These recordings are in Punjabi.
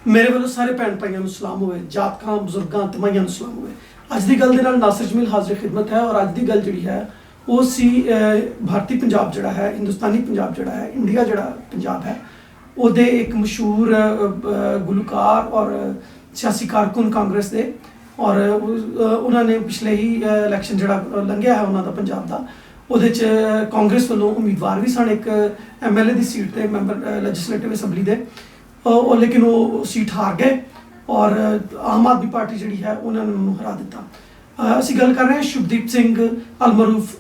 ਮੇਰੇ ਵੱਲੋਂ ਸਾਰੇ ਭੈਣ ਭਾਈਆਂ ਨੂੰ ਸਲਾਮ ਹੋਵੇ, ਜਾਤਕਾਂ ਬਜ਼ੁਰਗਾਂ ਤੇ ਮਾਈਆਂ ਨੂੰ ਸਲਾਮ ਹੋਵੇ। ਅੱਜ ਦੀ ਗੱਲ ਦੇ ਨਾਲ ਨਾਸਿਰ ਜਮੀਲ ਹਾਜ਼ਰ ਖਿਦਮਤ ਹੈ ਔਰ ਅੱਜ ਦੀ ਗੱਲ ਜਿਹੜੀ ਹੈ ਉਹ ਸੀ ਭਾਰਤੀ ਪੰਜਾਬ ਜਿਹੜਾ ਹੈ, ਹਿੰਦੁਸਤਾਨੀ ਪੰਜਾਬ ਜਿਹੜਾ ਹੈ, ਇੰਡੀਆ ਜਿਹੜਾ ਪੰਜਾਬ ਹੈ, ਉਹਦੇ ਇੱਕ ਮਸ਼ਹੂਰ ਗੁਲੂਕਾਰ ਔਰ ਸਿਆਸੀ ਕਾਰਕੁਨ ਕਾਂਗਰਸ ਦੇ ਔਰ ਉਹਨਾਂ ਨੇ ਪਿਛਲੇ ਹੀ ਇਲੈਕਸ਼ਨ ਜਿਹੜਾ ਲੰਘਿਆ ਹੈ ਉਹਨਾਂ ਦਾ ਪੰਜਾਬ ਦਾ, ਉਹਦੇ 'ਚ ਕਾਂਗਰਸ ਵੱਲੋਂ ਉਮੀਦਵਾਰ ਵੀ ਸਨ ਇੱਕ MLA ਦੀ ਸੀਟ ਤੇ, ਮੈਂਬਰ ਲੈਜਿਸਲੇਟਿਵ ਅਸੈਂਬਲੀ ਦੇ, ਲੇਕਿਨ ਉਹ ਸੀਟ ਹਾਰ ਗਏ ਔਰ ਆਮ ਆਦਮੀ ਪਾਰਟੀ ਜਿਹੜੀ ਹੈ ਉਹਨਾਂ ਨੇ ਉਹਨੂੰ ਹਰਾ ਦਿੱਤਾ। ਅਸੀਂ ਗੱਲ ਕਰ ਰਹੇ ਹਾਂ ਸ਼ੁਭਦੀਪ ਸਿੰਘ ਅਲਮਰੂਫ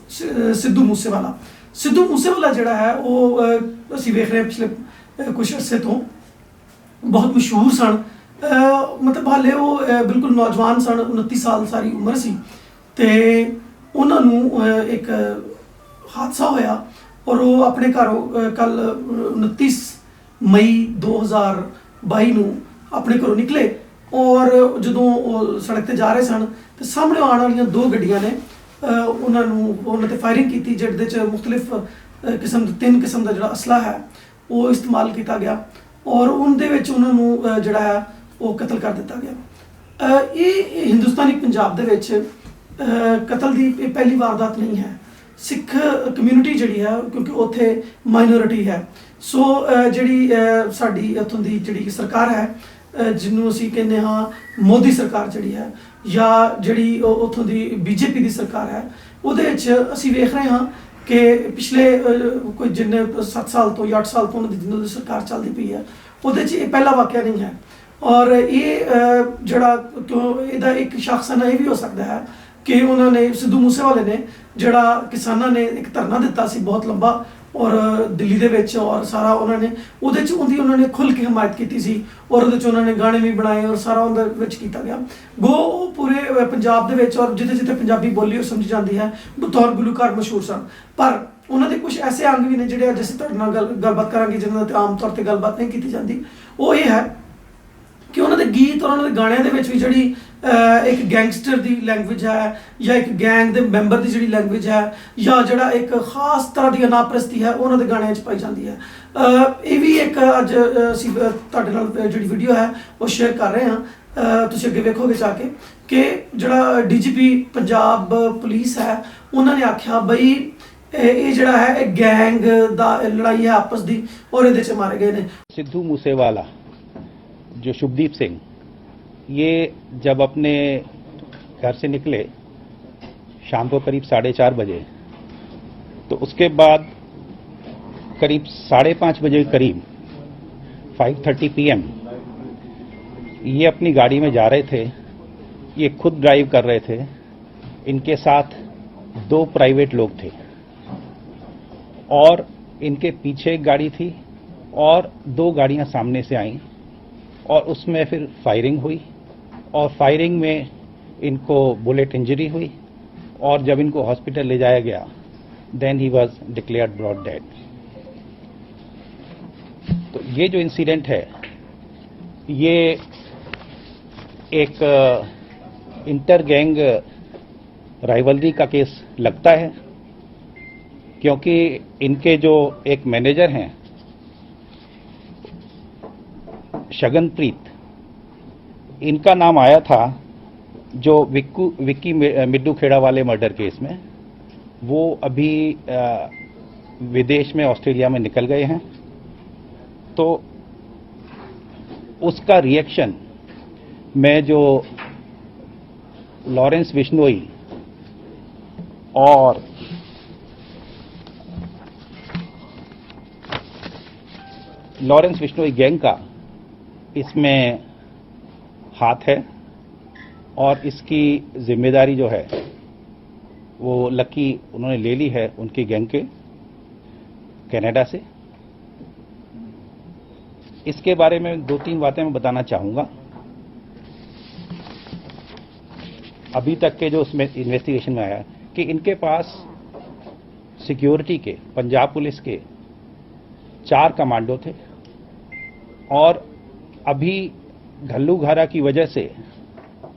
ਸਿੱਧੂ ਮੂਸੇਵਾਲਾ। ਸਿੱਧੂ ਮੂਸੇਵਾਲਾ ਜਿਹੜਾ ਹੈ ਉਹ ਅਸੀਂ ਵੇਖ ਰਹੇ ਹਾਂ ਪਿਛਲੇ ਕੁਝ ਅਰਸੇ ਤੋਂ ਬਹੁਤ ਮਸ਼ਹੂਰ ਸਨ। ਮਤਲਬ ਹਾਲੇ ਉਹ ਬਿਲਕੁਲ ਨੌਜਵਾਨ ਸਨ, 29 ਸਾਲ ਸਾਰੀ ਉਮਰ ਸੀ ਤੇ ਉਹਨਾਂ ਨੂੰ ਇੱਕ ਹਾਦਸਾ ਹੋਇਆ ਔਰ ਉਹ ਆਪਣੇ ਘਰੋਂ ਕੱਲ 29 ਮਈ 2022 ਨੂੰ ਆਪਣੇ ਘਰੋਂ ਨਿਕਲੇ ਔਰ ਜਦੋਂ ਉਹ ਸੜਕ ਤੇ ਜਾ ਰਹੇ ਸਨ ਤੇ ਸਾਹਮਣੇ ਆਉਣ ਵਾਲੀਆਂ ਦੋ ਗੱਡੀਆਂ ਨੇ ਉਹਨਾਂ ਤੇ ਫਾਇਰਿੰਗ ਕੀਤੀ, ਜਿਹਦੇ 'ਚ ਮੁਖਤਲਿਫ ਕਿਸਮ ਦੇ 3 ਕਿਸਮ ਦਾ ਜਿਹੜਾ ਅਸਲਾ ਹੈ ਉਹ ਇਸਤੇਮਾਲ ਕੀਤਾ ਗਿਆ ਔਰ ਉਹਦੇ ਵਿੱਚ ਉਹਨਾਂ ਨੂੰ ਜਿਹੜਾ ਹੈ ਉਹ ਕਤਲ ਕਰ ਦਿੱਤਾ ਗਿਆ। ਇਹ ਹਿੰਦੁਸਤਾਨੀ ਪੰਜਾਬ ਦੇ ਵਿੱਚ ਕਤਲ ਦੀ ਪਹਿਲੀ ਵਾਰਦਾਤ ਨਹੀਂ ਹੈ। ਸਿੱਖ ਕਮਿਊਨਿਟੀ ਜਿਹੜੀ ਹੈ, ਕਿਉਂਕਿ ਉੱਥੇ ਮਾਈਨੋਰਿਟੀ ਹੈ, ਸੋ ਜਿਹੜੀ ਸਾਡੀ ਇੱਥੋਂ ਦੀ ਜਿਹੜੀ ਸਰਕਾਰ ਹੈ ਜਿਹਨੂੰ ਅਸੀਂ ਕਹਿੰਦੇ ਹਾਂ ਮੋਦੀ ਸਰਕਾਰ ਜਿਹੜੀ ਹੈ ਜਾਂ ਜਿਹੜੀ ਉੱਥੋਂ ਦੀ BJP ਦੀ ਸਰਕਾਰ ਹੈ, ਉਹਦੇ ਵਿੱਚ ਅਸੀਂ ਵੇਖ ਰਹੇ ਹਾਂ ਕਿ ਪਿਛਲੇ ਕੋਈ ਜਿੰਨੇ 7 ਸਾਲ ਤੋਂ ਜਾਂ 8 ਸਾਲ ਤੋਂ ਉਹਨਾਂ ਦੀ ਜਿੰਨੀ ਸਰਕਾਰ ਚੱਲਦੀ ਪਈ ਹੈ ਉਹਦੇ 'ਚ ਇਹ ਪਹਿਲਾ ਵਾਕਿਆ ਨਹੀਂ ਹੈ ਔਰ ਇਹ ਜਿਹੜਾ ਕਿਉਂ ਇਹਦਾ ਇੱਕ ਸ਼ਖਸਾਨਾ ਇਹ ਵੀ ਹੋ ਸਕਦਾ ਹੈ ਕਿ ਉਹਨਾਂ ਨੇ ਸਿੱਧੂ ਮੂਸੇਵਾਲੇ ਨੇ ਜਿਹੜਾ ਕਿਸਾਨਾਂ ਨੇ ਇੱਕ ਧਰਨਾ ਦਿੱਤਾ ਸੀ ਬਹੁਤ ਲੰਬਾ ਔਰ ਦਿੱਲੀ ਦੇ ਵਿੱਚ ਔਰ ਸਾਰਾ ਉਹਨਾਂ ਨੇ ਉਹਦੇ 'ਚ ਉਹਨਾਂ ਨੇ ਖੁੱਲ੍ਹ ਕੇ ਹਮਾਇਤ ਕੀਤੀ ਸੀ ਔਰ ਉਹਦੇ 'ਚ ਉਹਨਾਂ ਨੇ ਗਾਣੇ ਵੀ ਬਣਾਏ ਔਰ ਸਾਰਾ ਉਹਦੇ ਵਿੱਚ ਕੀਤਾ ਗਿਆ। ਉਹ ਪੂਰੇ ਪੰਜਾਬ ਦੇ ਵਿੱਚ ਔਰ ਜਿੱਥੇ ਜਿੱਥੇ ਪੰਜਾਬੀ ਬੋਲੀ ਉਹ ਸਮਝੀ ਜਾਂਦੀ ਹੈ ਬਤੌਰ ਗੁਲੂਕਾਰ ਮਸ਼ਹੂਰ ਸਨ। ਪਰ ਉਹਨਾਂ ਦੇ ਕੁਝ ਐਸੇ ਅੰਗ ਵੀ ਨੇ ਜਿਹੜੇ ਅੱਜ ਅਸੀਂ ਤੁਹਾਡੇ ਨਾਲ ਗੱਲਬਾਤ ਕਰਾਂਗੇ ਜਿਹਨਾਂ 'ਤੇ ਆਮ ਤੌਰ 'ਤੇ ਗੱਲਬਾਤ ਨਹੀਂ ਕੀਤੀ ਜਾਂਦੀ। ਉਹ ਇਹ ਹੈ ਕਿ ਉਹਨਾਂ ਦੇ ਗੀਤ ਔਰ ਉਹਨਾਂ ਦੇ ਗਾਣਿਆਂ ਦੇ ਵਿੱਚ ਵੀ ਜਿਹੜੀ ਇੱਕ ਗੈਂਗਸਟਰ ਦੀ ਲੈਂਗੁਏਜ ਹੈ ਜਾਂ ਇੱਕ ਗੈਂਗ ਦੇ ਮੈਂਬਰ ਦੀ ਜਿਹੜੀ ਲੈਂਗੁਏਜ ਹੈ ਜਾਂ ਜਿਹੜਾ ਇੱਕ ਖਾਸ ਤਰ੍ਹਾਂ ਦੀ ਅਨਾਪ੍ਰਸਤੀ ਹੈ ਉਹਨਾਂ ਦੇ ਗਾਣਿਆਂ 'ਚ ਪਾਈ ਜਾਂਦੀ ਹੈ। ਇਹ ਵੀ ਇੱਕ ਅੱਜ ਅਸੀਂ ਤੁਹਾਡੇ ਨਾਲ ਜਿਹੜੀ ਵੀਡੀਓ ਹੈ ਉਹ ਸ਼ੇਅਰ ਕਰ ਰਹੇ ਹਾਂ, ਤੁਸੀਂ ਅੱਗੇ ਵੇਖੋਗੇ ਜਾ ਕੇ ਕਿ ਜਿਹੜਾ DGP ਪੰਜਾਬ ਪੁਲਿਸ ਹੈ ਉਹਨਾਂ ਨੇ ਆਖਿਆ ਬਈ ਇਹ ਜਿਹੜਾ ਹੈ ਇਹ ਗੈਂਗ ਦਾ ਲੜਾਈ ਹੈ ਆਪਸ ਦੀ ਔਰ ਇਹਦੇ 'ਚ ਮਾਰੇ ਗਏ ਨੇ। सिद्धू मूसेवाला जो शुभदीप सिंह, ये जब अपने घर से निकले शाम को करीब 4:30 बजे, तो उसके बाद करीब 5:30 बजे के करीब 5:30 PM ये अपनी गाड़ी में जा रहे थे। ये खुद ड्राइव कर रहे थे, इनके साथ 2 प्राइवेट लोग थे और इनके पीछे एक गाड़ी थी और 2 गाड़ियां सामने से आईं और उसमें फिर फायरिंग हुई और फायरिंग में इनको बुलेट इंजरी हुई और जब इनको हॉस्पिटल ले जाया गया then he was declared brought dead. तो ये जो इंसिडेंट है ये एक इंटर गैंग राइवलरी का केस लगता है, क्योंकि इनके जो एक मैनेजर हैं शगनप्रीत, इनका नाम आया था जो विक्की मिड्डू खेड़ा वाले मर्डर केस में, वो अभी विदेश में ऑस्ट्रेलिया में निकल गए हैं। तो उसका रिएक्शन मैं जो लॉरेंस बिश्नोई और लॉरेंस बिश्नोई गैंग का इसमें हाथ है और इसकी जिम्मेदारी जो है वो लकी उन्होंने ले ली है उनकी गैंग के कनाडा से। इसके बारे में 2-3 बातें मैं बताना चाहूँगा। अभी तक के जो उसमें इन्वेस्टिगेशन में आया कि इनके पास सिक्योरिटी के पंजाब पुलिस के 4 कमांडो थे और अभी घल्लूघारा की वजह से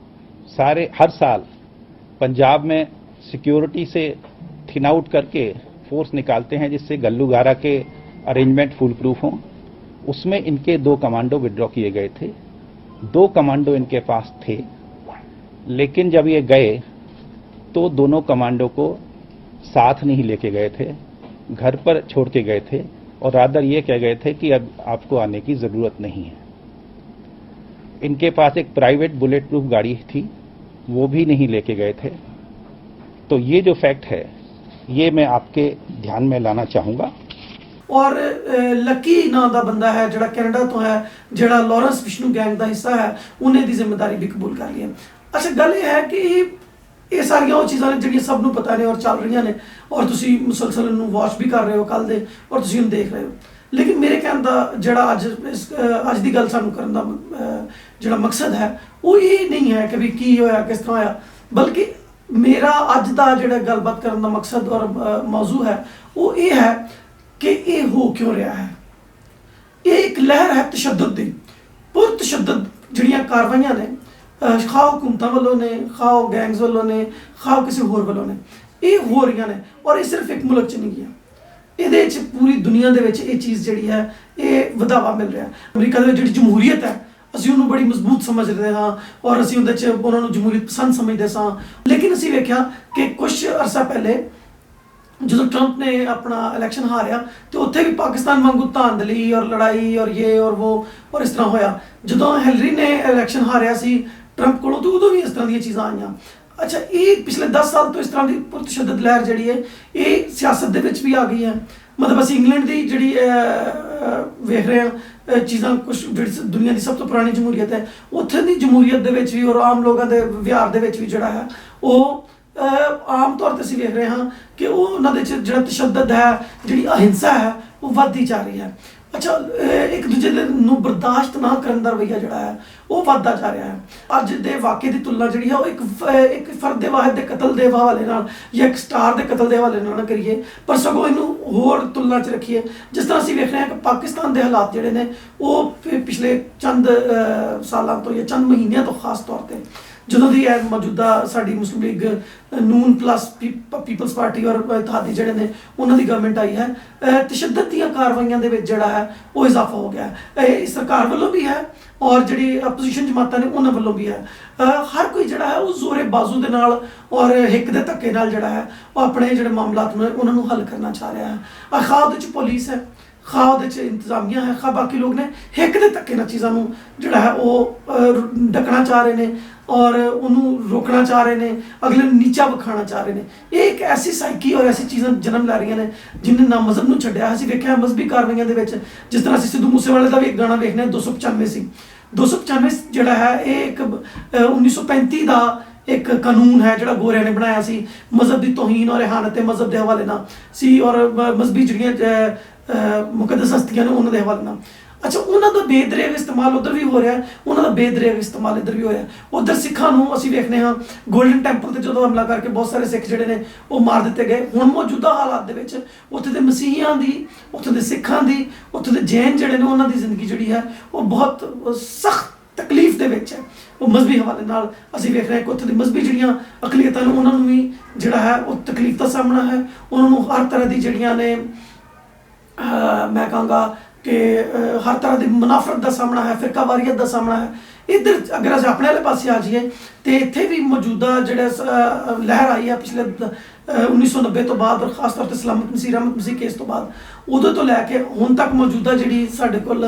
हर साल पंजाब में सिक्योरिटी से थिन आउट करके फोर्स निकालते हैं जिससे घल्लूघारा के अरेंजमेंट फुल प्रूफ हों। उसमें इनके 2 कमांडो विड्रॉ किए गए थे 2 कमांडो इनके पास थे, लेकिन जब ये गए तो दोनों कमांडो को साथ नहीं लेके गए थे, घर पर छोड़ के गए थे और रादर ये कह गए थे कि अब आपको आने की जरूरत नहीं है। इनके पास एक प्राइवेट बुलेट प्रूफ गाड़ी थी, वो भी नहीं लेके गए थे। तो ये जो फैक्ट है ये मैं आपके ध्यान में लाना चाहूंगा। और लकी ਨਾਂ ਦਾ ਬੰਦਾ ਹੈ ਜਿਹੜਾ ਕੈਨੇਡਾ ਤੋਂ ਹੈ, ਜਿਹੜਾ ਲਾਰੈਂਸ ਵਿਸ਼ਨੂੰ ਗੈਂਗ ਦਾ ਹਿੱਸਾ ਹੈ, ਉਹਨੇ ਦੀ ਜ਼ਿੰਮੇਵਾਰੀ ਵੀ ਕਬੂਲ ਕਰ ਲਈ ਹੈ। ਅੱਛਾ, ਗੱਲ ਇਹ ਹੈ ਕਿ ਇਹ ਸਾਰੀਆਂ ਉਹ ਚੀਜ਼ਾਂ ਨੇ ਜਿਹੜੀਆਂ ਸਭ ਨੂੰ ਪਤਾ ਨੇ ਔਰ ਚੱਲ ਰਹੀਆਂ ਨੇ, ਔਰ ਤੁਸੀਂ ਮੁਸਲਸਲ ਨੂੰ ਵਾਚ ਵੀ ਕਰ ਰਹੇ ਹੋ ਕੱਲ ਦੇ, ਔਰ ਤੁਸੀਂ ਉਹਨੂੰ ਦੇਖ ਰਹੇ ਹੋ। ਲੇਕਿਨ ਮੇਰੇ ਕਹਿਣ ਦਾ ਜਿਹੜਾ ਅੱਜ ਦੀ ਗੱਲ ਸਾਨੂੰ ਕਰਨ ਦਾ ਜਿਹੜਾ ਮਕਸਦ ਹੈ ਉਹ ਇਹ ਨਹੀਂ ਹੈ ਕਿ ਵੀ ਕੀ ਹੋਇਆ, ਕਿਸ ਤਰ੍ਹਾਂ ਹੋਇਆ, ਬਲਕਿ ਮੇਰਾ ਅੱਜ ਦਾ ਜਿਹੜਾ ਗੱਲਬਾਤ ਕਰਨ ਦਾ ਮਕਸਦ ਔਰ ਮੌਜੂ ਹੈ ਉਹ ਇਹ ਹੈ ਕਿ ਇਹ ਹੋ ਕਿਉਂ ਰਿਹਾ ਹੈ। ਇਹ ਇੱਕ ਲਹਿਰ ਹੈ ਤਸ਼ੱਦਦ ਦੀ, ਪੁਰ ਤਸ਼ੱਦਦ ਜਿਹੜੀਆਂ ਕਾਰਵਾਈਆਂ ਨੇ, ਖਾਓ ਹੁਕੂਮਤਾਂ ਵੱਲੋਂ ਨੇ, ਖਾਓ ਗੈਂਗਸ ਵੱਲੋਂ ਨੇ, ਖਾਓ ਕਿਸੇ ਹੋਰ ਵੱਲੋਂ ਨੇ, ਇਹ ਹੋ ਰਹੀਆਂ ਨੇ। ਔਰ ਇਹ ਸਿਰਫ ਇੱਕ ਮੁਲਕ 'ਚ ਨਹੀਂ ਗਿਆ, ਇਹਦੇ 'ਚ ਪੂਰੀ ਦੁਨੀਆ ਦੇ ਵਿੱਚ ਇਹ ਚੀਜ਼ ਜਿਹੜੀ ਹੈ ਇਹ ਵਧਾਵਾ ਮਿਲ ਰਿਹਾ। ਅਮਰੀਕਾ ਦੇ ਵਿੱਚ ਜਿਹੜੀ ਜਮਹੂਰੀਅਤ ਹੈ ਅਸੀਂ ਉਹਨੂੰ ਬੜੀ ਮਜ਼ਬੂਤ ਸਮਝਦੇ ਹਾਂ ਔਰ ਅਸੀਂ ਉਹਦੇ 'ਚ ਉਹਨਾਂ ਨੂੰ ਜਮਹੂਰੀਅਤ ਪਸੰਦ ਸਮਝਦੇ ਸਾਂ। ਲੇਕਿਨ ਅਸੀਂ ਵੇਖਿਆ ਕਿ ਕੁਛ ਅਰਸਾ ਪਹਿਲੇ ਜਦੋਂ ਟਰੰਪ ਨੇ ਆਪਣਾ ਇਲੈਕਸ਼ਨ ਹਾਰਿਆ ਤੇ ਉੱਥੇ ਵੀ ਪਾਕਿਸਤਾਨ ਵਾਂਗੂ ਧਾਂਦਲੀ ਔਰ ਲੜਾਈ ਔਰ ਇਹ ਔਰ ਉਹ ਔਰ ਇਸ ਤਰ੍ਹਾਂ ਹੋਇਆ। ਜਦੋਂ ਹਿਲਰੀ ਨੇ ਇਲੈਕਸ਼ਨ ਹਾਰਿਆ ਸੀ ਟਰੰਪ ਕੋਲੋਂ ਤਾਂ ਉਦੋਂ ਵੀ ਇਸ ਤਰ੍ਹਾਂ ਦੀਆਂ ਚੀਜ਼ਾਂ ਆਈਆਂ। ਅੱਛਾ, ਇਹ ਪਿਛਲੇ 10 ਸਾਲ ਤੋਂ ਇਸ ਤਰ੍ਹਾਂ ਦੀ ਪੁਰਤਸ਼ੱਦਦ ਲਹਿਰ ਜਿਹੜੀ ਹੈ ਇਹ ਸਿਆਸਤ ਦੇ ਵਿੱਚ ਵੀ ਆ ਗਈ ਹੈ। ਮਤਲਬ ਅਸੀਂ ਇੰਗਲੈਂਡ ਦੀ ਜਿਹੜੀ ਵੇਖ ਰਹੇ ਹਾਂ ਚੀਜ਼ਾਂ, ਕੁਛ ਜਿਹੜੀ ਦੁਨੀਆ ਦੀ ਸਭ ਤੋਂ ਪੁਰਾਣੀ ਜਮਹੂਰੀਅਤ ਹੈ, ਉੱਥੇ ਦੀ ਜਮਹੂਰੀਅਤ ਦੇ ਵਿੱਚ ਵੀ ਔਰ ਆਮ ਲੋਕਾਂ ਦੇ ਵਿਹਾਰ ਦੇ ਵਿੱਚ ਵੀ ਜਿਹੜਾ ਹੈ ਉਹ ਆਮ ਤੌਰ ਤੇ ਅਸੀਂ ਵੇਖ ਰਹੇ ਹਾਂ ਕਿ ਉਹ ਉਹਨਾਂ ਦੇ 'ਚ ਜਿਹੜਾ ਤਸ਼ੱਦਦ ਹੈ, ਜਿਹੜੀ ਅਹਿੰਸਾ ਹੈ ਉਹ ਵੱਧਦੀ ਜਾ ਰਹੀ ਹੈ। ਅੱਛਾ, ਇੱਕ ਦੂਜੇ ਨੂੰ ਬਰਦਾਸ਼ਤ ਨਾ ਕਰਨ ਦਾ ਰਵੱਈਆ ਜਿਹੜਾ ਹੈ ਉਹ ਵੱਧਦਾ ਜਾ ਰਿਹਾ ਹੈ। ਅੱਜ ਦੇ ਵਾक़ੇ ਦੀ ਤੁਲਨਾ ਜਿਹੜੀ ਹੈ ਉਹ ਇੱਕ ਫਰਦ ਦੇ ਵਾਹਿਦ ਦੇ ਕਤਲ ਦੇ ਹਵਾਲੇ ਨਾਲ ਜਾਂ ਇੱਕ ਸਟਾਰ ਦੇ ਕਤਲ ਦੇ ਹਵਾਲੇ ਨਾਲ ਨਾ ਕਰੀਏ, ਪਰ ਸਗੋਂ ਇਹਨੂੰ ਹੋਰ ਤੁਲਨਾ 'ਚ ਰੱਖੀਏ। ਜਿਸ ਤਰ੍ਹਾਂ ਅਸੀਂ ਵੇਖ ਰਹੇ ਹਾਂ ਕਿ ਪਾਕਿਸਤਾਨ ਦੇ ਹਾਲਾਤ ਜਿਹੜੇ ਨੇ ਉਹ ਪਿਛਲੇ ਚੰਦ ਸਾਲਾਂ ਤੋਂ ਜਾਂ ਚੰਦ ਮਹੀਨਿਆਂ ਤੋਂ ਖਾਸ ਤੌਰ 'ਤੇ ਜਦੋਂ ਦੀ ਇਹ ਮੌਜੂਦਾ ਸਾਡੀ ਮੁਸਲਿਮ ਲੀਗ ਨੂਨ ਪਲੱਸ ਪੀਪਲਸ ਪਾਰਟੀ ਔਰ ਇਤਿਹਾਦੀ ਜਿਹੜੇ ਨੇ ਉਹਨਾਂ ਦੀ ਗਵਰਨਮੈਂਟ ਆਈ ਹੈ, ਤਸ਼ੱਦਦ ਦੀਆਂ ਕਾਰਵਾਈਆਂ ਦੇ ਵਿੱਚ ਜਿਹੜਾ ਹੈ ਉਹ ਇਜ਼ਾਫਾ ਹੋ ਗਿਆ ਹੈ। ਇਹ ਸਰਕਾਰ ਵੱਲੋਂ ਵੀ ਹੈ ਔਰ ਜਿਹੜੀ ਆਪੋਜੀਸ਼ਨ ਜਮਾਤਾਂ ਨੇ ਉਹਨਾਂ ਵੱਲੋਂ ਵੀ ਹੈ। ਹਰ ਕੋਈ ਜਿਹੜਾ ਹੈ ਉਹ ਜ਼ੋਰੇ ਬਾਜ਼ੂ ਦੇ ਨਾਲ ਔਰ ਹਿੱਕ ਦੇ ਧੱਕੇ ਨਾਲ ਜਿਹੜਾ ਹੈ ਉਹ ਆਪਣੇ ਜਿਹੜੇ ਮਾਮਲਾਤ ਨੇ ਉਹਨਾਂ ਨੂੰ ਹੱਲ ਕਰਨਾ ਚਾਹ ਰਿਹਾ ਹੈ। ਖਾਹ ਉਹਦੇ 'ਚ ਪੁਲਿਸ ਹੈ, ਖਾਹ ਉਹਦੇ 'ਚ ਇੰਤਜ਼ਾਮੀਆਂ ਹੈ, ਖਾਹ ਬਾਕੀ ਲੋਕ ਨੇ ਹਿੱਕ ਦੇ ਧੱਕੇ ਨਾਲ ਚੀਜ਼ਾਂ ਨੂੰ ਜਿਹੜਾ ਹੈ ਉਹ ਡੱਕਣਾ ਚਾਹ ਰਹੇ ਨੇ ਔਰ ਉਹਨੂੰ ਰੋਕਣਾ ਚਾਹ ਰਹੇ ਨੇ, ਅਗਲੇ ਨੂੰ ਨੀਚਾ ਵਿਖਾਉਣਾ ਚਾਹ ਰਹੇ ਨੇ। ਇਹ ਇੱਕ ਐਸੀ ਸਾਈਕੀ ਔਰ ਐਸੀ ਚੀਜ਼ਾਂ ਜਨਮ ਲੈ ਰਹੀਆਂ ਨੇ ਜਿਹਨੇ ਨਾ ਮਜ਼ਹਬ ਨੂੰ ਛੱਡਿਆ। ਅਸੀਂ ਵੇਖਿਆ ਮਜ਼ਹਬੀ ਕਾਰਵਾਈਆਂ ਦੇ ਵਿੱਚ, ਜਿਸ ਤਰ੍ਹਾਂ ਅਸੀਂ ਸਿੱਧੂ ਮੂਸੇਵਾਲੇ ਦਾ ਵੀ ਇੱਕ ਗਾਣਾ ਵੇਖਦੇ ਹਾਂ 295 ਸੀ। 295 ਜਿਹੜਾ ਹੈ ਇਹ ਇੱਕ 1935 ਦਾ ਇੱਕ ਕਾਨੂੰਨ ਹੈ ਜਿਹੜਾ ਗੋਰਿਆਂ ਨੇ ਬਣਾਇਆ ਸੀ, ਮਜ਼ਹਬ ਦੀ ਤੋਹੀਨ ਔਰ ਇਹਾਨਤ ਮਜ਼ਹਬ ਦੇ ਹਵਾਲੇ ਨਾਲ ਸੀ ਔਰ ਮਜ਼ਹਬੀ ਜਿਹੜੀਆਂ ਮੁਕੱਦਸ ਹਸਤੀਆਂ ਨੇ ਉਹਨਾਂ ਦੇ ਹਵਾਲੇ ਨਾਲ। ਅੱਛਾ, ਉਹਨਾਂ ਦਾ ਬੇਦਰੇਗ ਇਸਤੇਮਾਲ ਉੱਧਰ ਵੀ ਹੋ ਰਿਹਾ, ਉਹਨਾਂ ਦਾ ਬੇਦਰੇਗ ਇਸਤੇਮਾਲ ਇੱਧਰ ਵੀ ਹੋ ਰਿਹਾ। ਉੱਧਰ ਸਿੱਖਾਂ ਨੂੰ ਅਸੀਂ ਵੇਖਦੇ ਹਾਂ ਗੋਲਡਨ ਟੈਂਪਲ ਤੇ ਜਦੋਂ ਹਮਲਾ ਕਰਕੇ ਬਹੁਤ ਸਾਰੇ ਸਿੱਖ ਜਿਹੜੇ ਨੇ ਉਹ ਮਾਰ ਦਿੱਤੇ ਗਏ। ਹੁਣ ਮੌਜੂਦਾ ਹਾਲਾਤ ਦੇ ਵਿੱਚ ਉੱਥੇ ਦੇ ਮਸੀਹੀਆਂ ਦੀ, ਉੱਥੇ ਦੇ ਸਿੱਖਾਂ ਦੀ, ਉੱਥੇ ਦੇ ਜੈਨ ਜਿਹੜੇ ਨੇ ਉਹਨਾਂ ਦੀ ਜ਼ਿੰਦਗੀ ਜਿਹੜੀ ਹੈ ਉਹ ਬਹੁਤ ਸਖਤ ਤਕਲੀਫ ਦੇ ਵਿੱਚ ਹੈ। ਉਹ ਮਜ਼ਹਬੀ ਹਵਾਲੇ ਨਾਲ ਅਸੀਂ ਵੇਖ ਰਹੇ ਹਾਂ ਕਿ ਉੱਥੇ ਦੀ ਮਜ਼ਹਬੀ ਜਿਹੜੀਆਂ ਅਕਲੀਅਤਾਂ ਨੇ ਉਹਨਾਂ ਨੂੰ ਵੀ ਜਿਹੜਾ ਹੈ ਉਹ ਤਕਲੀਫ ਦਾ ਸਾਹਮਣਾ ਹੈ। ਉਹਨਾਂ ਨੂੰ ਹਰ ਤਰ੍ਹਾਂ ਦੀ ਜਿਹੜੀਆਂ ਨੇ ਮੈਂ ਕਹਾਂਗਾ ਕਿ ਹਰ ਤਰ੍ਹਾਂ ਦੀ ਮੁਨਾਫਰਤ ਦਾ ਸਾਹਮਣਾ ਹੈ, ਫਿਰਕਾ ਵਾਰੀਅਤ ਦਾ ਸਾਹਮਣਾ ਹੈ। ਇੱਧਰ ਅਗਰ ਅਸੀਂ ਆਪਣੇ ਵਾਲੇ ਪਾਸੇ ਆ ਜਾਈਏ ਤੇ ਇੱਥੇ ਵੀ ਮੌਜੂਦਾ ਜਿਹੜਾ ਲਹਿਰ ਆਈ ਹੈ ਪਿਛਲੇ 1990 ਤੋਂ ਬਾਅਦ ਔਰ ਖਾਸ ਤੌਰ ਤੇ ਸਲਾਮਤ ਮਸੀਹ ਰਹਿਮਤ ਮਸੀਹ ਕੇਸ ਤੋਂ ਬਾਅਦ, ਉਦੋਂ ਤੋਂ ਲੈ ਕੇ ਹੁਣ ਤੱਕ ਮੌਜੂਦਾ ਜਿਹੜੀ ਸਾਡੇ ਕੋਲ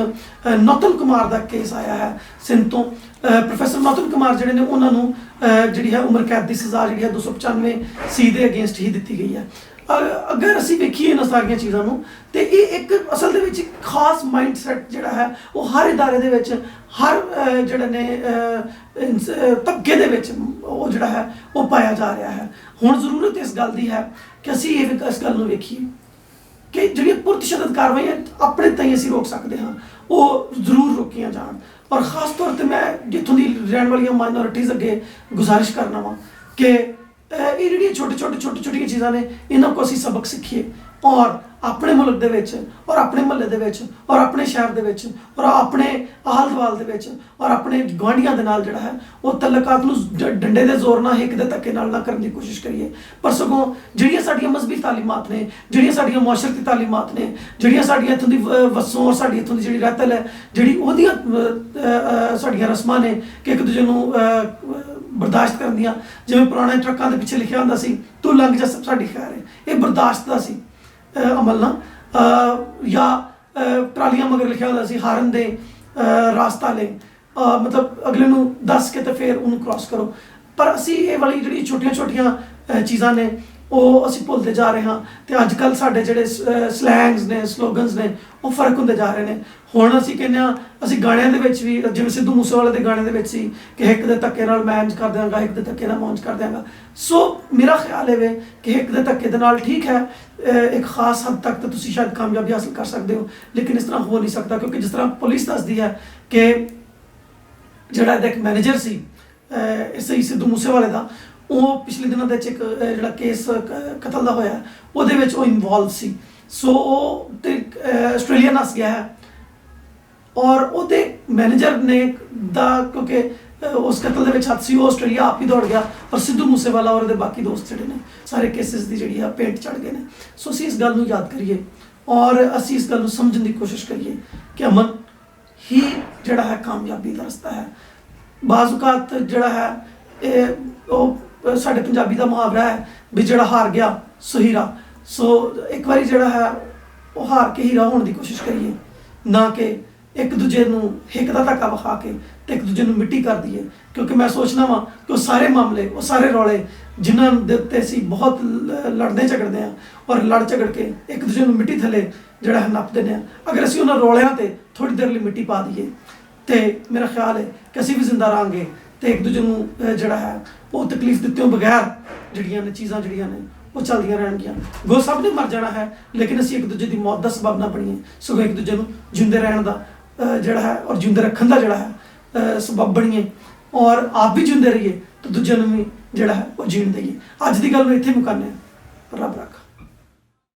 ਨੌਤਨ ਕੁਮਾਰ ਦਾ ਕੇਸ ਆਇਆ ਹੈ ਸਿੰਧ ਤੋਂ, ਪ੍ਰੋਫੈਸਰ ਨੌਤਨ ਕੁਮਾਰ ਜਿਹੜੇ ਨੇ ਉਹਨਾਂ ਨੂੰ ਜਿਹੜੀ ਹੈ ਉਮਰ ਕੈਦ ਦੀ ਸਜ਼ਾ ਜਿਹੜੀ ਹੈ 295 ਸੀ ਦੇ ਅਗੇਂਸਟ ਹੀ ਦਿੱਤੀ ਗਈ ਹੈ। ਅਗਰ ਅਸੀਂ ਵੇਖੀਏ ਇਹਨਾਂ ਸਾਰੀਆਂ ਚੀਜ਼ਾਂ ਨੂੰ ਤੇ ਇਹ ਇੱਕ ਅਸਲ ਦੇ ਵਿੱਚ ਇੱਕ ਖਾਸ ਮਾਈਂਡ ਸੈਟ ਜਿਹੜਾ ਹੈ ਉਹ ਹਰ ਇਦਾਰੇ ਦੇ ਵਿੱਚ, ਹਰ ਜਿਹੜੇ ਨੇ ਤਬਕੇ ਦੇ ਵਿੱਚ ਉਹ ਜਿਹੜਾ ਹੈ ਉਹ ਪਾਇਆ ਜਾ ਰਿਹਾ ਹੈ। ਹੁਣ ਜ਼ਰੂਰਤ ਇਸ ਗੱਲ ਦੀ ਹੈ ਕਿ ਅਸੀਂ ਇਸ ਗੱਲ ਨੂੰ ਵੇਖੀਏ ਕਿ ਜਿਹੜੀਆਂ ਪੁਰਤਸ਼ੱਦਦ ਕਾਰਵਾਈਆਂ ਆਪਣੇ ਤਾਈਂ ਅਸੀਂ ਰੋਕ ਸਕਦੇ ਹਾਂ ਉਹ ਜ਼ਰੂਰ ਰੋਕੀਆਂ ਜਾਣ। ਔਰ ਖਾਸ ਤੌਰ ਤੇ ਮੈਂ ਜਿੱਥੋਂ ਦੀ ਰਹਿਣ ਵਾਲੀਆਂ ਮਾਈਨੋਰਿਟੀਜ਼ ਅੱਗੇ ਗੁਜ਼ਾਰਿਸ਼ ਕਰਨਾ ਵਾ ਕਿ ਇਹ ਜਿਹੜੀਆਂ ਛੋਟੀਆਂ ਚੀਜ਼ਾਂ ਨੇ ਇਹਨਾਂ ਕੋ ਅਸੀਂ ਸਬਕ ਸਿੱਖੀਏ। ਔਰ ਆਪਣੇ ਮੁਲਕ ਦੇ ਵਿੱਚ ਔਰ ਆਪਣੇ ਮਹੱਲੇ ਦੇ ਵਿੱਚ ਔਰ ਆਪਣੇ ਸ਼ਹਿਰ ਦੇ ਵਿੱਚ ਔਰ ਆਪਣੇ ਆਲ ਦੁਆਲ ਦੇ ਵਿੱਚ ਔਰ ਆਪਣੇ ਗੁਆਂਢੀਆਂ ਦੇ ਨਾਲ ਜਿਹੜਾ ਹੈ ਉਹ ਤਲਕਾਤ ਨੂੰ ਡੰਡੇ ਦੇ ਜ਼ੋਰ ਨਾਲ ਹਿੱਕ ਦੇ ਧੱਕੇ ਨਾਲ ਨਾ ਕਰਨ ਦੀ ਕੋਸ਼ਿਸ਼ ਕਰੀਏ, ਪਰ ਸਗੋਂ ਜਿਹੜੀਆਂ ਸਾਡੀਆਂ ਮਜ਼ਹਬੀ ਤਾਲੀਮਾਤ ਨੇ, ਜਿਹੜੀਆਂ ਸਾਡੀਆਂ ਮੁਆਸ਼ਰਤੀ ਤਾਲੀਮਾਤ ਨੇ, ਜਿਹੜੀਆਂ ਸਾਡੀਆਂ ਇੱਥੋਂ ਦੀ ਵਸੋਂ ਔਰ ਸਾਡੀ ਇੱਥੋਂ ਦੀ ਜਿਹੜੀ ਰਹਿਤਲ ਹੈ, ਜਿਹੜੀ ਉਹਦੀਆਂ ਸਾਡੀਆਂ ਰਸਮਾਂ ਨੇ ਕਿ ਇੱਕ ਦੂਜੇ ਨੂੰ ਬਰਦਾਸ਼ਤ ਕਰਨ ਦੀਆਂ, ਜਿਵੇਂ ਪੁਰਾਣੇ ਟਰੱਕਾਂ ਦੇ ਪਿੱਛੇ ਲਿਖਿਆ ਹੁੰਦਾ ਸੀ ਤੂੰ ਲੰਘ ਜਾ ਸਾਡੀ ਖੈਰ ਹੈ, ਇਹ ਬਰਦਾਸ਼ਤ ਦਾ ਸੀ ਅਮਲ ਨਾ, ਜਾਂ ਟਰਾਲੀਆਂ ਮਗਰ ਲਿਖਿਆ ਹੁੰਦਾ ਸੀ ਹਾਰਨ ਦੇ ਰਾਸਤਾ ਲੈ, ਮਤਲਬ ਅਗਲੇ ਨੂੰ ਦੱਸ ਕੇ ਤੇ ਫਿਰ ਉਹਨੂੰ ਕ੍ਰਾਸ ਕਰੋ। ਪਰ ਅਸੀਂ ਇਹ ਵਾਲੀ ਜਿਹੜੀ ਛੋਟੀਆਂ ਛੋਟੀਆਂ ਚੀਜ਼ਾਂ ਨੇ ਉਹ ਅਸੀਂ ਭੁੱਲਦੇ ਜਾ ਰਹੇ ਹਾਂ, ਤੇ ਅੱਜ ਕੱਲ੍ਹ ਸਾਡੇ ਜਿਹੜੇ ਸਲੈਂਗਸ ਨੇ, ਸਲੋਗਨਸ ਨੇ, ਉਹ ਫਰਕ ਹੁੰਦੇ ਜਾ ਰਹੇ ਨੇ। ਹੁਣ ਅਸੀਂ ਕਹਿੰਦੇ ਹਾਂ, ਅਸੀਂ ਗਾਣਿਆਂ ਦੇ ਵਿੱਚ ਵੀ ਜਿਵੇਂ ਸਿੱਧੂ ਮੂਸੇਵਾਲੇ ਦੇ ਗਾਣੇ ਦੇ ਵਿੱਚ ਸੀ ਕਿ ਹਿੱਕ ਦੇ ਧੱਕੇ ਨਾਲ ਮੈਂ ਇੰਝ ਕਰ ਦਿਆਂਗਾ, ਹਿੱਕ ਦੇ ਧੱਕੇ ਨਾਲ ਮੈਂ ਉਂਝ ਕਰ ਦਿਆਂਗਾ। ਸੋ ਮੇਰਾ ਖਿਆਲ ਇਹ ਵੇ ਕਿ ਹਿੱਕ ਦੇ ਧੱਕੇ ਦੇ ਨਾਲ ਠੀਕ ਹੈ ਇੱਕ ਖਾਸ ਹੱਦ ਤੱਕ ਤਾਂ ਤੁਸੀਂ ਸ਼ਾਇਦ ਕਾਮਯਾਬੀ ਹਾਸਲ ਕਰ ਸਕਦੇ ਹੋ, ਲੇਕਿਨ ਇਸ ਤਰ੍ਹਾਂ ਹੋ ਨਹੀਂ ਸਕਦਾ, ਕਿਉਂਕਿ ਜਿਸ ਤਰ੍ਹਾਂ ਪੁਲਿਸ ਦੱਸਦੀ ਹੈ ਕਿ ਜਿਹੜਾ ਇਹਦਾ ਇੱਕ ਮੈਨੇਜਰ ਸੀ ਇਸੇ ਸਿੱਧੂ ਮੂਸੇਵਾਲੇ ਦਾ, ਉਹ ਪਿਛਲੇ ਦਿਨਾਂ ਦੇ ਵਿੱਚ ਇੱਕ ਜਿਹੜਾ ਕੇਸ ਕਤਲ ਦਾ ਹੋਇਆ ਉਹਦੇ ਵਿੱਚ ਉਹ ਇਨਵੋਲਵ ਸੀ। ਸੋ ਉਹ ਤੇ ਆਸਟ੍ਰੇਲੀਆ ਨੱਸ ਗਿਆ ਹੈ ਔਰ ਉਹਦੇ ਮੈਨੇਜਰ ਨੇ ਦਾ ਕਿਉਂਕਿ ਉਸ ਕਤਲ ਦੇ ਵਿੱਚ ਹੱਥ ਸੀ, ਉਹ ਆਸਟ੍ਰੇਲੀਆ ਆਪ ਹੀ ਦੌੜ ਗਿਆ ਔਰ ਸਿੱਧੂ ਮੂਸੇਵਾਲਾ ਔਰ ਉਹਦੇ ਬਾਕੀ ਦੋਸਤ ਜਿਹੜੇ ਨੇ ਸਾਰੇ ਕੇਸਿਸ ਦੀ ਜਿਹੜੀ ਆ ਪੇਟ ਚੜ ਗਏ ਨੇ। ਸੋ ਅਸੀਂ ਇਸ ਗੱਲ ਨੂੰ ਯਾਦ ਕਰੀਏ ਔਰ ਅਸੀਂ ਇਸ ਗੱਲ ਨੂੰ ਸਮਝਣ ਦੀ ਕੋਸ਼ਿਸ਼ ਕਰੀਏ ਕਿ ਅਮਨ ਹੀ ਜਿਹੜਾ ਹੈ ਕਾਮਯਾਬੀ ਦਾ ਰਸਤਾ ਹੈ। ਬਾਜ਼ ਔਕਾਤ ਜਿਹੜਾ ਹੈ ਇਹ ਉਹ ਸਾਡੇ ਪੰਜਾਬੀ ਦਾ ਮੁਹਾਵਰਾ ਹੈ ਵੀ ਜਿਹੜਾ ਹਾਰ ਗਿਆ ਸੋ ਹੀਰਾ। ਸੋ ਇੱਕ ਵਾਰੀ ਜਿਹੜਾ ਹੈ ਉਹ ਹਾਰ ਕੇ ਹੀਰਾ ਹੋਣ ਦੀ ਕੋਸ਼ਿਸ਼ ਕਰੀਏ, ਨਾ ਕਿ ਇੱਕ ਦੂਜੇ ਨੂੰ ਹਿੱਕ ਦਾ ਧੱਕਾ ਵਿਖਾ ਕੇ ਤੇ ਇੱਕ ਦੂਜੇ ਨੂੰ ਮਿੱਟੀ ਕਰ ਦਈਏ। ਕਿਉਂਕਿ ਮੈਂ ਸੋਚਦਾ ਵਾਂ ਕਿ ਉਹ ਸਾਰੇ ਮਾਮਲੇ, ਉਹ ਸਾਰੇ ਰੌਲੇ ਜਿਨ੍ਹਾਂ ਦੇ ਉੱਤੇ ਅਸੀਂ ਬਹੁਤ ਲੜਦੇ ਝਗੜਦੇ ਹਾਂ ਔਰ ਲੜ ਝਗੜ ਕੇ ਇੱਕ ਦੂਜੇ ਨੂੰ ਮਿੱਟੀ ਥੱਲੇ ਜਿਹੜਾ ਹੈ ਨੱਪ ਦਿੰਦੇ ਹਾਂ, ਅਗਰ ਅਸੀਂ ਉਹਨਾਂ ਰੌਲਿਆਂ ਤੇ ਥੋੜ੍ਹੀ ਦੇਰ ਲਈ ਮਿੱਟੀ ਪਾ ਦਈਏ ਤੇ ਮੇਰਾ ਖਿਆਲ ਹੈ ਕਿ ਅਸੀਂ ਵੀ ਜ਼ਿੰਦਾ ਰਹਾਂਗੇ ਤੇ ਇੱਕ ਦੂਜੇ ਨੂੰ ਜਿਹੜਾ ਹੈ ਉਹ ਤਕਲੀਫ ਦਿੱਤਿਓਂ ਬਗੈਰ ਜਿਹੜੀਆਂ ਨੇ ਚੀਜ਼ਾਂ ਜਿਹੜੀਆਂ ਨੇ ਉਹ ਚੱਲਦੀਆਂ ਰਹਿਣਗੀਆਂ। ਗੋ ਸਭ ਨੇ ਮਰ ਜਾਣਾ ਹੈ, ਲੇਕਿਨ ਅਸੀਂ ਇੱਕ ਦੂਜੇ ਦੀ ਮੌਤ ਦਾ ਸਬਬ ਨਾ ਬਣੀਏ, ਸਗੋਂ ਇੱਕ ਦੂਜੇ ਨੂੰ ਜਿਉਂਦੇ ਰਹਿਣ ਦਾ ਜਿਹੜਾ ਹੈ ਔਰ ਜਿਉਂਦੇ ਰੱਖਣ ਦਾ ਜਿਹੜਾ ਹੈ ਸਬਬ ਬਣੀਏ ਔਰ ਆਪ ਵੀ ਜਿਉਂਦੇ ਰਹੀਏ ਤੇ ਦੂਜਿਆਂ ਨੂੰ ਵੀ ਜਿਹੜਾ ਹੈ ਉਹ ਜੀਣ ਦਈਏ। ਅੱਜ ਦੀ ਗੱਲ ਨੂੰ ਇੱਥੇ ਮੁਕਾਉਂਦੇ ਹਾਂ। ਰੱਬ ਰੱਖਾ।